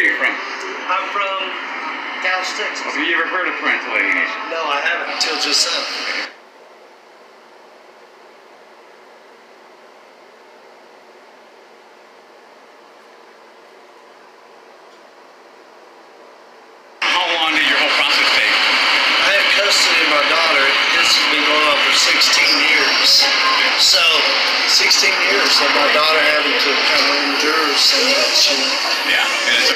you from? I'm from Dallas, Texas. Have you ever heard of parental alienation? No, I haven't until just now. How long did your whole process take? I have custody of my daughter. This has been going on for 16 years. So, 16 years of my daughter having to kind of endure some of that shit. Yeah, and it's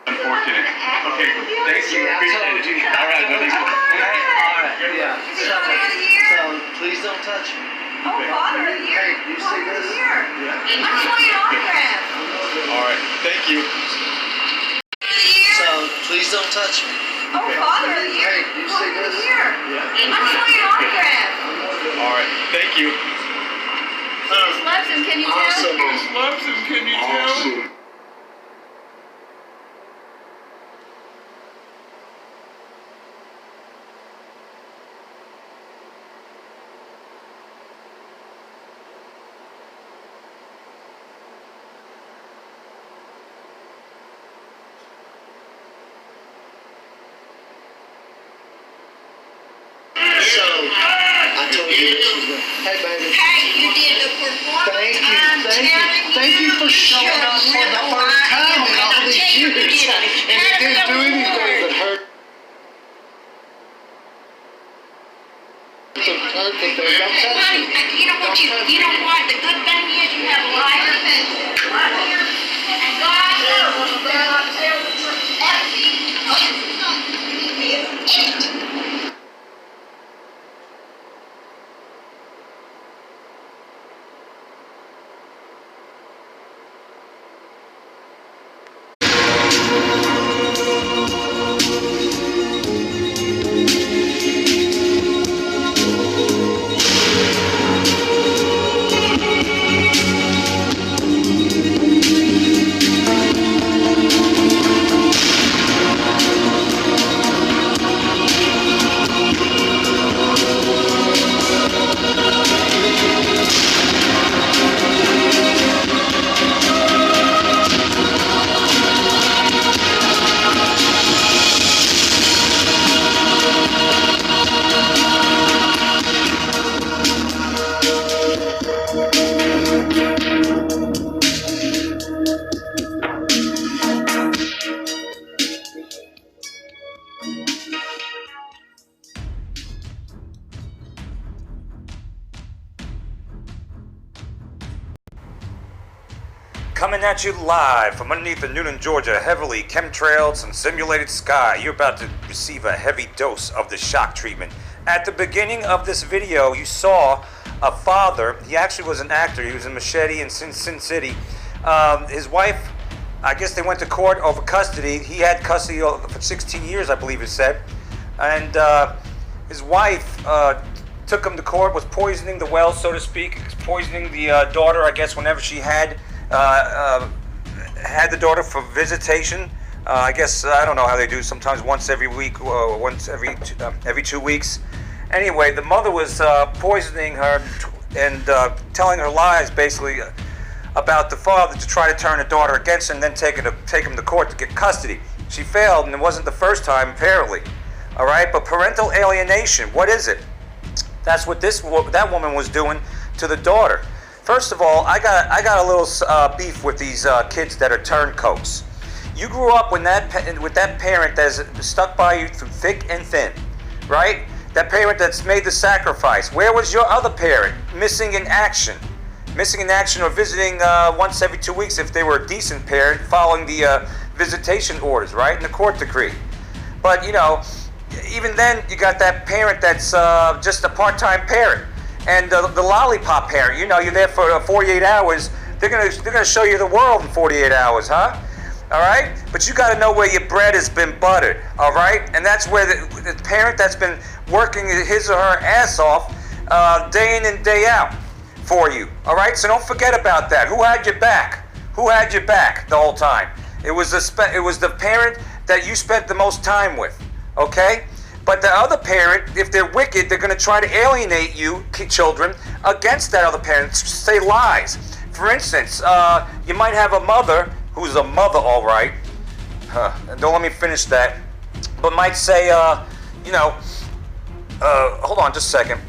unfortunate. Okay, thank you. I told you. All right, buddy. Alright, yeah. So, please don't touch me. Oh, Father of the Year. Hey, you see this? Yeah. I saw your autograph. All right, thank you. So, please don't touch me. Oh, Father of the Year. Hey, you see this? I saw your autograph. All right, thank you. He just loves him, can you tell? Awesome. Loves him, can you tell? So, I told you this was the... Hey, baby. Hey, you did the performance. Thank you for showing up for the first time in all these years. And it didn't do anything but hurt. Don't touch me. You know what? The good thing is you have liars and God knows they're not telling the truth. Coming at you live from underneath the Newton, Georgia, heavily chemtrailed and simulated sky. You're about to receive a heavy dose of the shock treatment. At the beginning of this video, you saw a father. He actually was an actor. He was in Machete in Sin City. His wife, I guess they went to court over custody. He had custody for 16 years, I believe it said. And his wife took him to court, was poisoning the well, so to speak, poisoning the daughter, I guess, whenever she had the daughter for visitation. I guess, I don't know how they do, sometimes once every week or once every 2 weeks. Anyway, the mother was poisoning her and telling her lies, basically, about the father to try to turn the daughter against him and then take him to court to get custody. She failed, and it wasn't the first time, apparently. All right, but parental alienation, what is it? That's what that woman was doing to the daughter. First of all, I got a little beef with these kids that are turncoats. You grew up with that parent that's stuck by you through thick and thin, right? That parent that's made the sacrifice. Where was your other parent? Missing in action. Missing in action or visiting once every 2 weeks if they were a decent parent, following the visitation orders, right? And the court decree. But, you know, even then you got that parent that's just a part-time parent. And the lollipop parent, you know, you're there for 48 hours. They're gonna show you the world in 48 hours, huh? All right? But you got to know where your bread has been buttered, all right? And that's where the parent that's been working his or her ass off day in and day out for you, all right? So don't forget about that. Who had your back? Who had your back the whole time? It was the parent that you spent the most time with, okay? But the other parent, if they're wicked, they're going to try to alienate you, children, against that other parent, say lies. For instance, you might have a mother who's a mother, all right. Don't let me finish that. But might say, hold on just a second.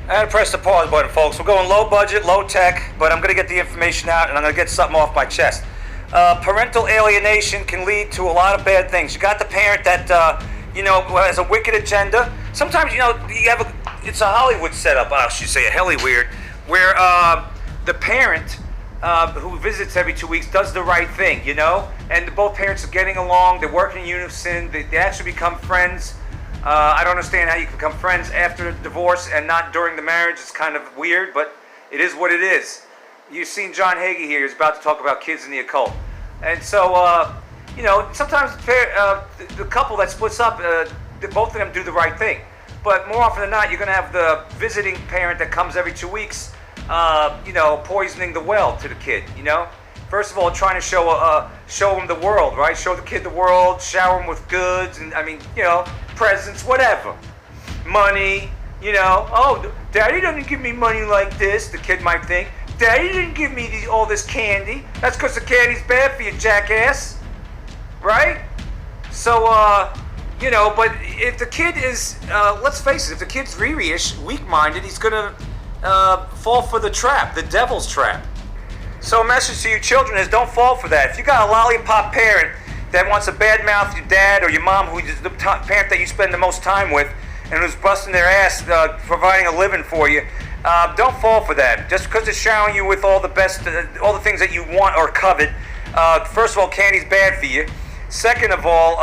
I had to press the pause button, folks. We're going low budget, low tech, but I'm going to get the information out and I'm going to get something off my chest. Parental alienation can lead to a lot of bad things. You got the parent that, has a wicked agenda. Sometimes, it's a Hollywood setup, I should say, a Hollyweird, where the parent who visits every 2 weeks does the right thing, and both parents are getting along, they're working in unison, they actually become friends. I don't understand how you can become friends after divorce and not during the marriage. It's kind of weird, but it is what it is. You've seen John Hagee here. He's about to talk about kids in the occult. And so, sometimes the couple that splits up, both of them do the right thing. But more often than not, you're going to have the visiting parent that comes every 2 weeks, poisoning the well to the kid, First of all, trying to show him the world, right? Show the kid the world, shower him with goods, and presents, whatever. Money, oh, Daddy doesn't give me money like this, the kid might think. Daddy didn't give me all this candy. That's because the candy's bad for you, jackass. Right? So, but if the kid is, let's face it, if the kid's Riri-ish, weak-minded, he's going to fall for the trap, the devil's trap. So a message to you children is don't fall for that. If you got a lollipop parent that wants to badmouth your dad or your mom, who is the parent that you spend the most time with, and who's busting their ass providing a living for you, don't fall for that. Just because they're showering you with all the best, all the things that you want or covet. First of all, candy's bad for you. Second of all,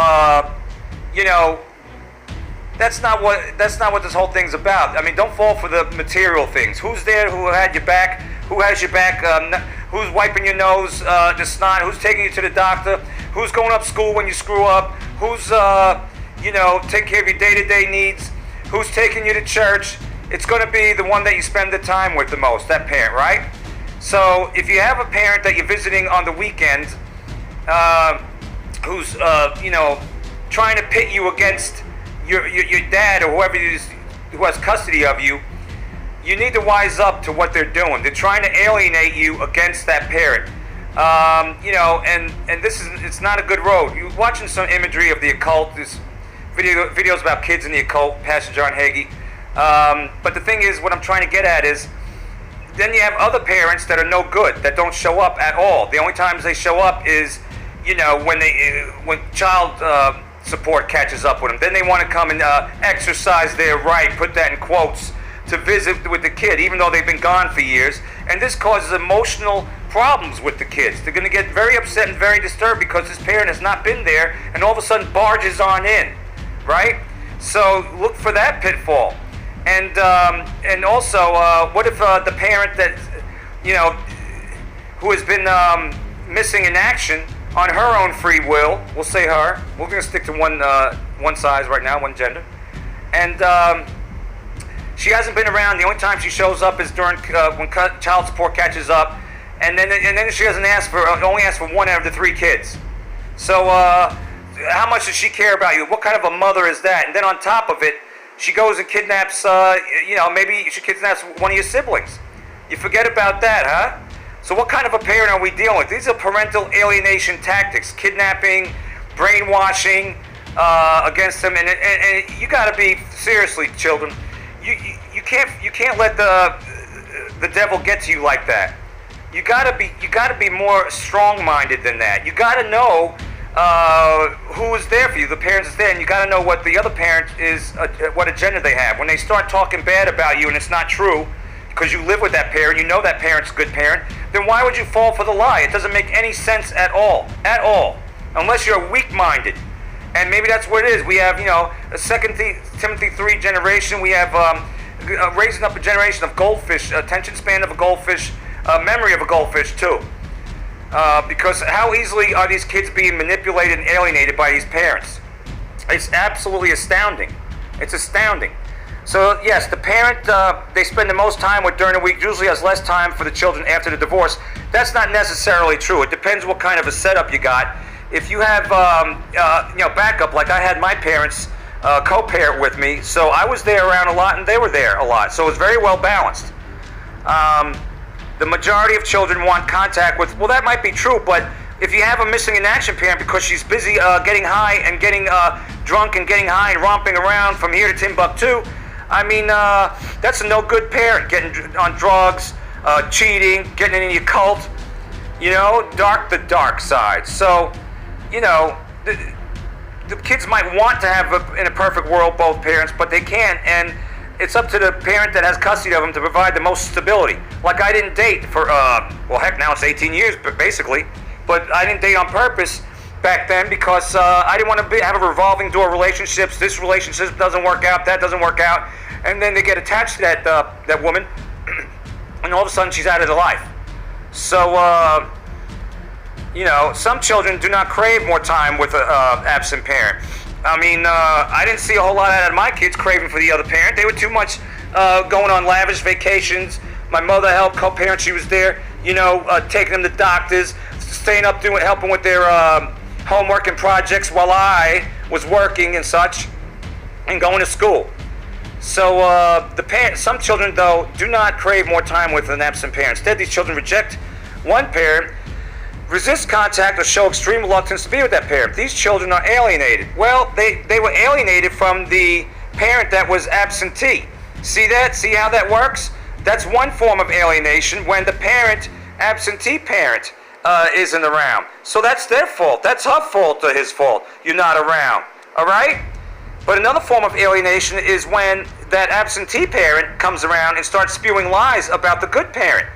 that's not what this whole thing's about. I mean, don't fall for the material things. Who's there? Who had your back? Who has your back? Who's wiping your nose, the snot? Who's taking you to the doctor? Who's going up school when you screw up? Who's, taking care of your day-to-day needs? Who's taking you to church? It's going to be the one that you spend the time with the most, that parent, right? So if you have a parent that you're visiting on the weekend, who's, trying to pit you against your dad or whoever it is who has custody of you, you need to wise up to what they're doing. They're trying to alienate you against that parent. And it's not a good road. You're watching some imagery of the occult. There's videos about kids in the occult, Pastor John Hagee. But the thing is, what I'm trying to get at is, then you have other parents that are no good, that don't show up at all. The only times they show up is, when child support catches up with them. Then they want to come and exercise their right, put that in quotes, to visit with the kid, even though they've been gone for years. And this causes emotional problems with the kids. They're going to get very upset and very disturbed because this parent has not been there and all of a sudden barges on in, right? So look for that pitfall. And also, what if the parent that, who has been missing in action on her own free will, we'll say her, we're going to stick to one size right now, one gender, and she hasn't been around. The only time she shows up is during when child support catches up, and then she doesn't only ask for one out of the 3 kids. So how much does she care about you? What kind of a mother is that? And then on top of it, she goes and kidnaps, maybe she kidnaps one of your siblings. You forget about that, huh? So what kind of a parent are we dealing with? These are parental alienation tactics, kidnapping, brainwashing against them, and you got to be, seriously, children. You can't let the devil get to you like that. You gotta be more strong-minded than that. You gotta know who is there for you. The parents is there, and you gotta know what the other parent is, what agenda they have. When they start talking bad about you and it's not true, because you live with that parent, you know that parent's a good parent, then why would you fall for the lie? It doesn't make any sense at all, unless you're weak-minded. And maybe that's what it is. We have, a 2 Timothy 3 generation. We have raising up a generation of goldfish, attention span of a goldfish, memory of a goldfish too. Because how easily are these kids being manipulated and alienated by these parents? It's absolutely astounding. It's astounding. So yes, the parent they spend the most time with during the week usually has less time for the children after the divorce. That's not necessarily true. It depends what kind of a setup you got. If you have backup, like I had my parents co-parent with me, so I was there around a lot and they were there a lot. So it was very well balanced. the majority of children want contact with, well, that might be true, but if you have a missing in action parent because she's busy getting high and getting drunk and getting high and romping around from here to Timbuktu, I mean, that's a no good parent, getting on drugs, cheating, getting in the occult, you know, the dark side. So, you know, the kids might want to have, in a perfect world, both parents, but they can't, and it's up to the parent that has custody of them to provide the most stability. Like, I didn't date for, well, heck, now it's 18 years, basically, but I didn't date on purpose back then because I didn't want to have a revolving door relationships. This relationship doesn't work out, that doesn't work out, and then they get attached to that woman, and all of a sudden she's out of their life. So, you know, some children do not crave more time with an absent parent. I mean, I didn't see a whole lot out of my kids craving for the other parent. They were too much going on lavish vacations. My mother helped co-parent. She was there, you know, taking them to doctors, staying up, helping with their homework and projects while I was working and such, and going to school. So some children, though, do not crave more time with an absent parent. Instead, these children reject one parent, resist contact, or show extreme reluctance to be with that parent. These children are alienated. Well, they were alienated from the parent that was absentee. See that? See how that works? That's one form of alienation, when the absentee parent, isn't around. So that's their fault. That's her fault or his fault. You're not around. All right? But another form of alienation is when that absentee parent comes around and starts spewing lies about the good parent.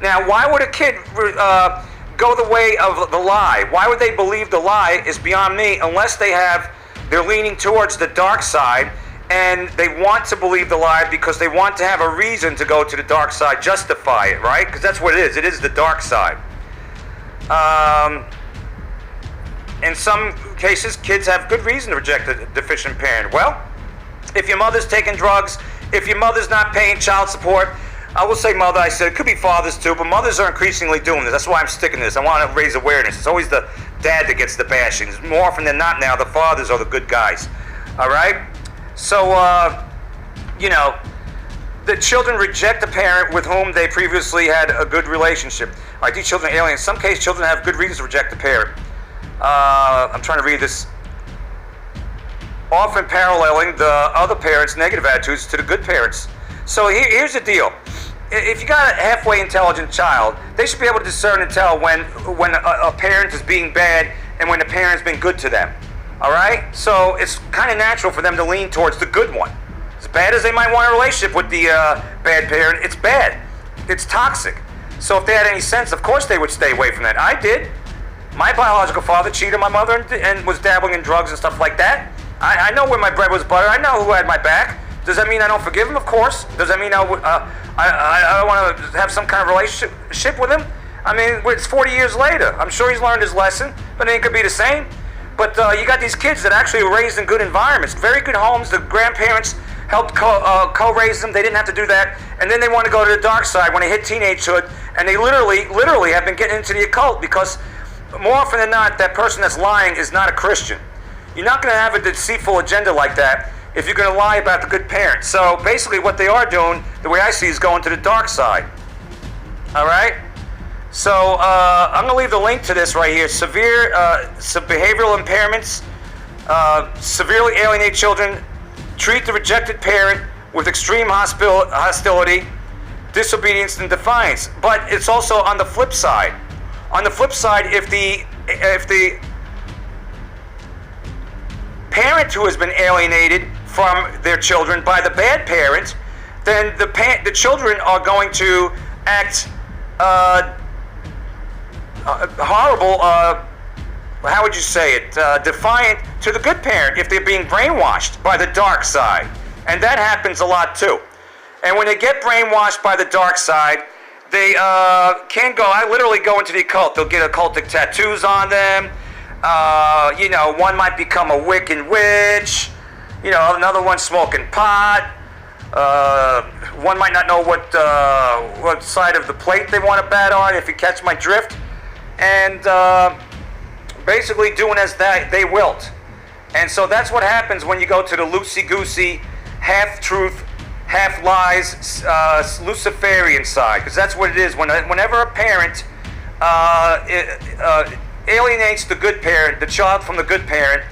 Now, why would a kid go the way of the lie? Why would they believe the lie is beyond me, unless they're leaning towards the dark side, and they want to believe the lie because they want to have a reason to go to the dark side, justify it, right? Because that's what it is. It is the dark side. In some cases, kids have good reason to reject a deficient parent. Well, if your mother's taking drugs, if your mother's not paying child support, I will say mother, I said it could be fathers too, but mothers are increasingly doing this. That's why I'm sticking to this. I want to raise awareness. It's always the dad that gets the bashing. More often than not now, the fathers are the good guys. All right? So, you know, the children reject a parent with whom they previously had a good relationship. All right, these children are alien. In some cases, children have good reasons to reject a parent. I'm trying to read this. Often paralleling the other parents' negative attitudes to the good parents. So here's the deal. If you got a halfway intelligent child, they should be able to discern and tell when a parent is being bad and when the parent's been good to them. All right? So it's kind of natural for them to lean towards the good one. As bad as they might want a relationship with the bad parent, it's bad. It's toxic. So if they had any sense, of course they would stay away from that. I did. My biological father cheated on my mother and was dabbling in drugs and stuff like that. I know where my bread was buttered. I know who had my back. Does that mean I don't forgive him? Of course. Does that mean I don't want to have some kind of relationship with him? I mean, it's 40 years later. I'm sure he's learned his lesson, but it ain't gonna be the same. But you got these kids that actually were raised in good environments, very good homes. The grandparents helped co-raise them. They didn't have to do that. And then they want to go to the dark side when they hit teenagehood, and they literally have been getting into the occult because more often than not, that person that's lying is not a Christian. You're not going to have a deceitful agenda like that if you're going to lie about the good parent. So basically what they are doing, the way I see, is going to the dark side. All right? So I'm going to leave the link to this right here. Severe behavioral impairments, severely alienate children, treat the rejected parent with extreme hostility, disobedience, and defiance. But it's also on the flip side. On the flip side, if the parent who has been alienated from their children by the bad parent, then the children are going to act horrible, how would you say it, defiant to the good parent if they're being brainwashed by the dark side. And that happens a lot too. And when they get brainwashed by the dark side, they can go, I literally go into the occult. They'll get occultic tattoos on them. You know, one might become a Wiccan witch. You know, another one smoking pot. One might not know what side of the plate they want to bat on, if you catch my drift. And basically doing as they wilt. And so that's what happens when you go to the loosey-goosey, half-truth, half lies, Luciferian side, because that's what it is. Whenever a parent alienates the good parent, the child from the good parent,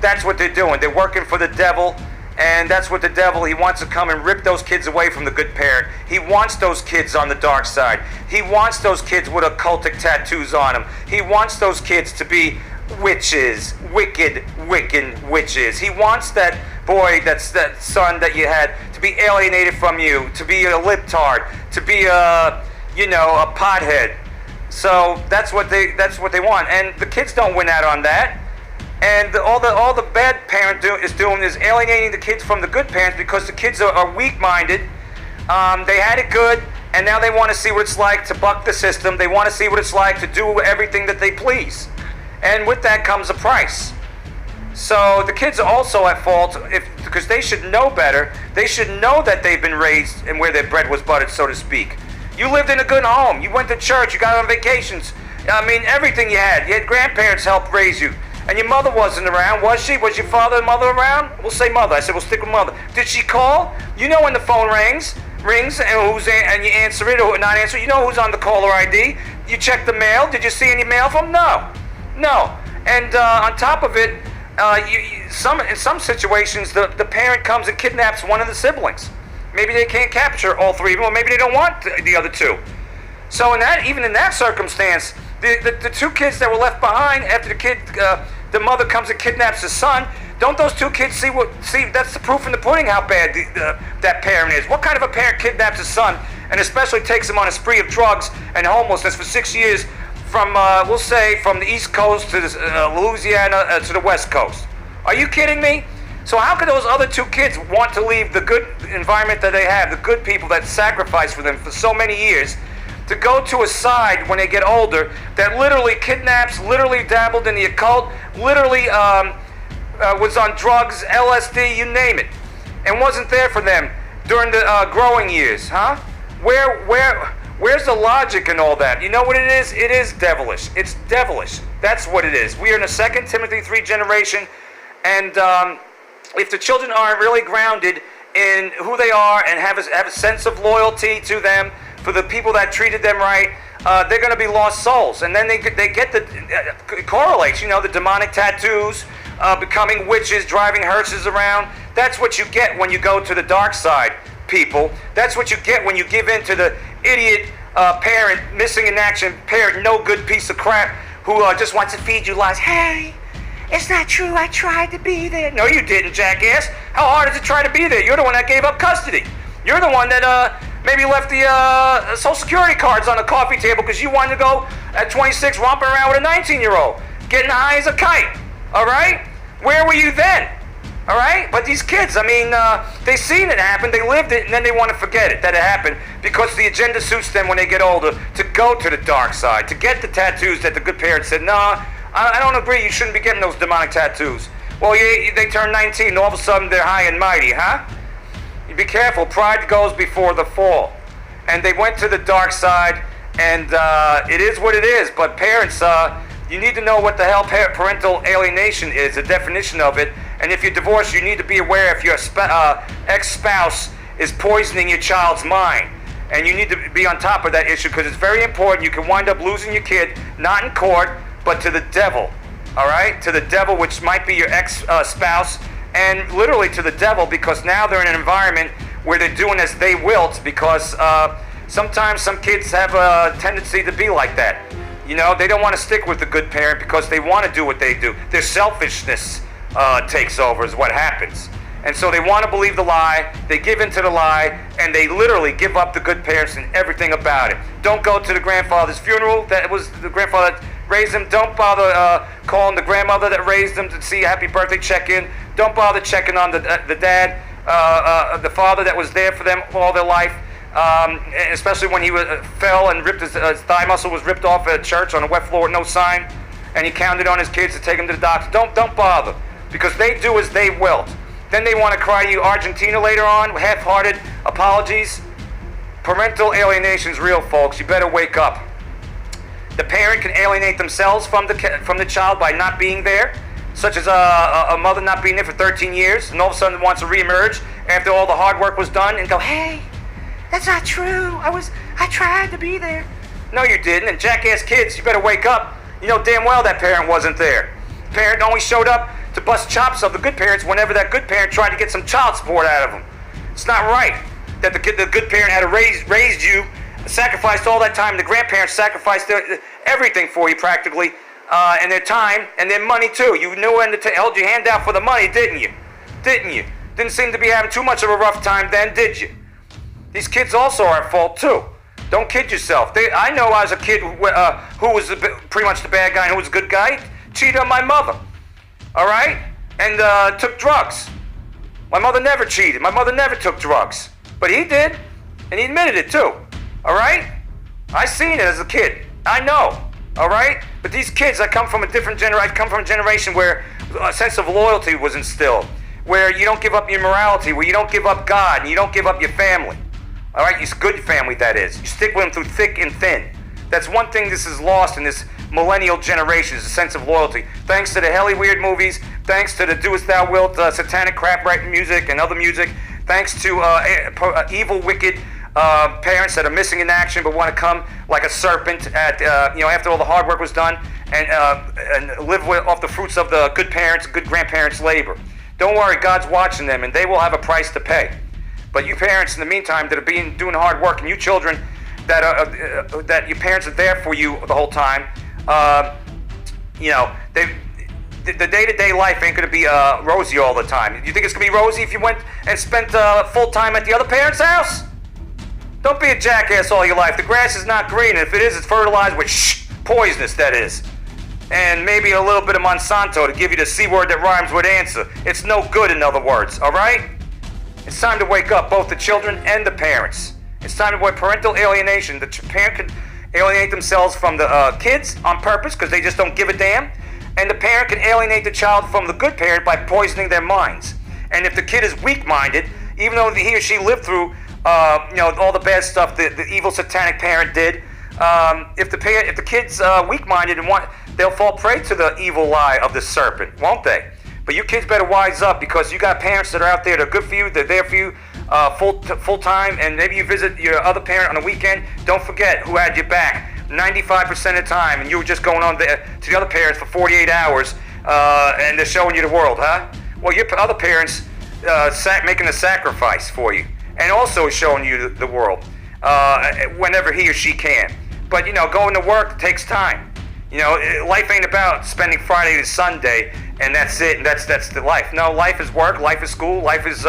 that's what they're doing. They're working for the devil, and that's what the devil, he wants to come and rip those kids away from the good parent. He wants those kids on the dark side. He wants those kids with occultic tattoos on them. He wants those kids to be witches, wicked witches. He wants that boy, that son that you had, to be alienated from you, to be a libtard, to be a pothead. So that's what they want, and the kids don't win out on that. And all the bad parent is alienating the kids from the good parents, because the kids are weak-minded. They had it good, and now they want to see what it's like to buck the system. They want to see what it's like to do everything that they please. And with that comes a price. So the kids are also at fault, because they should know better. They should know that they've been raised and where their bread was buttered, so to speak. You lived in a good home. You went to church. You got on vacations. I mean, everything you had. You had grandparents help raise you. And your mother wasn't around, was she? Was your father and mother around? We'll say mother. I said, we'll stick with mother. Did she call? You know when the phone rings and you answer it or not answer it. You know who's on the caller ID. You check the mail. Did you see any mail from? No. And on top of it, in some situations, the parent comes and kidnaps one of the siblings. Maybe they can't capture all three of them, or maybe they don't want the other two. So even in that circumstance, the two kids that were left behind after the mother comes and kidnaps the son, don't those two kids see that's the proof in the pudding how bad that parent is. What kind of a parent kidnaps his son and especially takes him on a spree of drugs and homelessness for 6 years from, we'll say, from the East Coast to Louisiana to the West Coast? Are you kidding me? So how could those other two kids want to leave the good environment that they have, the good people that sacrificed for them for so many years, to go to a side when they get older that literally kidnaps, literally dabbled in the occult, literally was on drugs, LSD, you name it, and wasn't there for them during the growing years, huh? Where's the logic in all that? You know what it is? It is devilish. It's devilish. That's what it is. We are in the 2 Timothy 3 generation, and if the children aren't really grounded in who they are and have a sense of loyalty to them, for the people that treated them right, they're going to be lost souls. And then they get it correlates, the demonic tattoos, becoming witches, driving hearses around. That's what you get when you go to the dark side, people. That's what you get when you give in to the idiot parent, missing in action parent, no good piece of crap, who just wants to feed you lies. Hey, it's not true, I tried to be there. No, you didn't, jackass. How hard is it to try to be there? You're the one that gave up custody. You're the one that maybe left the Social Security cards on the coffee table because you wanted to go at 26 romping around with a 19-year-old, getting high as a kite, all right? Where were you then, all right? But these kids, they seen it happen, they lived it, and then they want to forget it, that it happened, because the agenda suits them when they get older to go to the dark side, to get the tattoos that the good parents said, nah, I don't agree, you shouldn't be getting those demonic tattoos. Well, they turn 19, and all of a sudden they're high and mighty, huh? You be careful, pride goes before the fall. And they went to the dark side, and it is what it is. But parents, you need to know what the hell parental alienation is, the definition of it. And if you're divorced, you need to be aware if your ex-spouse is poisoning your child's mind. And you need to be on top of that issue, because it's very important. You can wind up losing your kid, not in court, but to the devil, all right? To the devil, which might be your ex-spouse, and literally to the devil, because now they're in an environment where they're doing as they wilt, because sometimes some kids have a tendency to be like that. They don't want to stick with the good parent because they want to do what they do. Their selfishness takes over is what happens. And so they want to believe the lie, they give into the lie, and they literally give up the good parents and everything about it. Don't go to the grandfather's funeral, that was the grandfather that raised them. Don't bother calling the grandmother that raised them to see a happy birthday check-in. Don't bother checking on the dad, the father that was there for them all their life, especially when he fell and ripped his thigh muscle was ripped off at church on a wet floor with no sign, and he counted on his kids to take him to the doctor. Don't bother, because they do as they wilt. Then they want to cry you Argentina later on, half-hearted apologies. Parental alienation is real, folks. You better wake up. The parent can alienate themselves from the child by not being there, such as a mother not being there for 13 years, and all of a sudden wants to reemerge after all the hard work was done and go, hey, that's not true. I tried to be there. No, you didn't. And jackass kids, you better wake up. You know damn well that parent wasn't there. Parent only showed up to bust chops of the good parents whenever that good parent tried to get some child support out of them. It's not right that the good parent had to raised you, sacrificed all that time. The grandparents sacrificed everything for you practically, and their time and their money too. You knew when to held your hand out for the money, didn't you? Didn't you? Didn't seem to be having too much of a rough time then, did you? These kids also are at fault too. Don't kid yourself. I know I was a kid who was pretty much the bad guy and who was a good guy. Cheated on my mother, all right? And took drugs. My mother never cheated. My mother never took drugs. But he did, and he admitted it too, all right? I seen it as a kid. I know, all right? But these kids, I come from a different generation. I come from a generation where a sense of loyalty was instilled, where you don't give up your morality, where you don't give up God, and you don't give up your family. All right, it's good family, that is. You stick with them through thick and thin. That's one thing this is lost in this millennial generation, is a sense of loyalty. Thanks to the helly weird movies, thanks to the do as thou wilt, satanic crap right music and other music, thanks to evil, wicked parents that are missing in action but want to come like a serpent at after all the hard work was done and live off the fruits of the good parents, good grandparents' labor. Don't worry, God's watching them, and they will have a price to pay. But you parents, in the meantime, that are doing hard work, and you children that your parents are there for you the whole time, the day-to-day life ain't gonna be rosy all the time. You think it's gonna be rosy if you went and spent full time at the other parent's house? Don't be a jackass all your life. The grass is not green, and if it is, it's fertilized with poisonous, that is. And maybe a little bit of Monsanto to give you the C word that rhymes with answer. It's no good, in other words, all right? It's time to wake up, both the children and the parents. It's time to avoid parental alienation. The parent can alienate themselves from the kids on purpose because they just don't give a damn. And the parent can alienate the child from the good parent by poisoning their minds. And if the kid is weak-minded, even though he or she lived through all the bad stuff the evil satanic parent did, if the kid's weak-minded and they'll fall prey to the evil lie of the serpent, won't they? But you kids better wise up, because you got parents that are out there that are good for you, they're there for you full time, and maybe you visit your other parent on a weekend. Don't forget who had your back 95% of the time, and you were just going on there to the other parents for 48 hours, and they're showing you the world, huh? Well, your other parents making a sacrifice for you, and also showing you the world whenever he or she can. But going to work takes time. Life ain't about spending Friday to Sunday and that's it, and that's the life. No, life is work, life is school, life is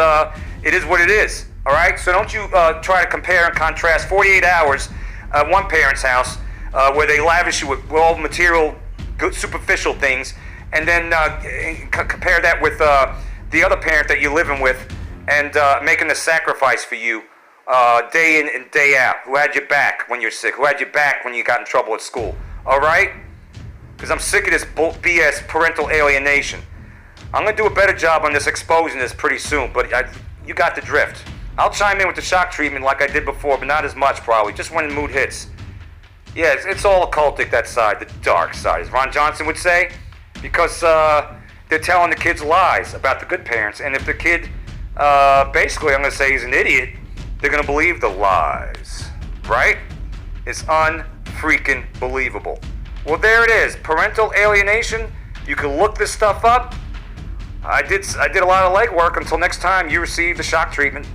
it is what it is. All right. So don't you try to compare and contrast 48 hours at one parent's house where they lavish you with all material, good, superficial things, and then compare that with the other parent that you're living with and making the sacrifice for you day in and day out, who had your back when you're sick, who had your back when you got in trouble at school. All right? Because I'm sick of this BS parental alienation. I'm going to do a better job on this, exposing this pretty soon, but you got the drift. I'll chime in with the shock treatment like I did before, but not as much probably, just when the mood hits. Yeah, it's all occultic, that side, the dark side, as Ron Johnson would say, because they're telling the kids lies about the good parents, and if the kid, basically I'm going to say he's an idiot, they're going to believe the lies, right? It's unfreaking believable. Well, there it is, parental alienation. You can look this stuff up. I did a lot of legwork. Until next time, you receive the shock treatment.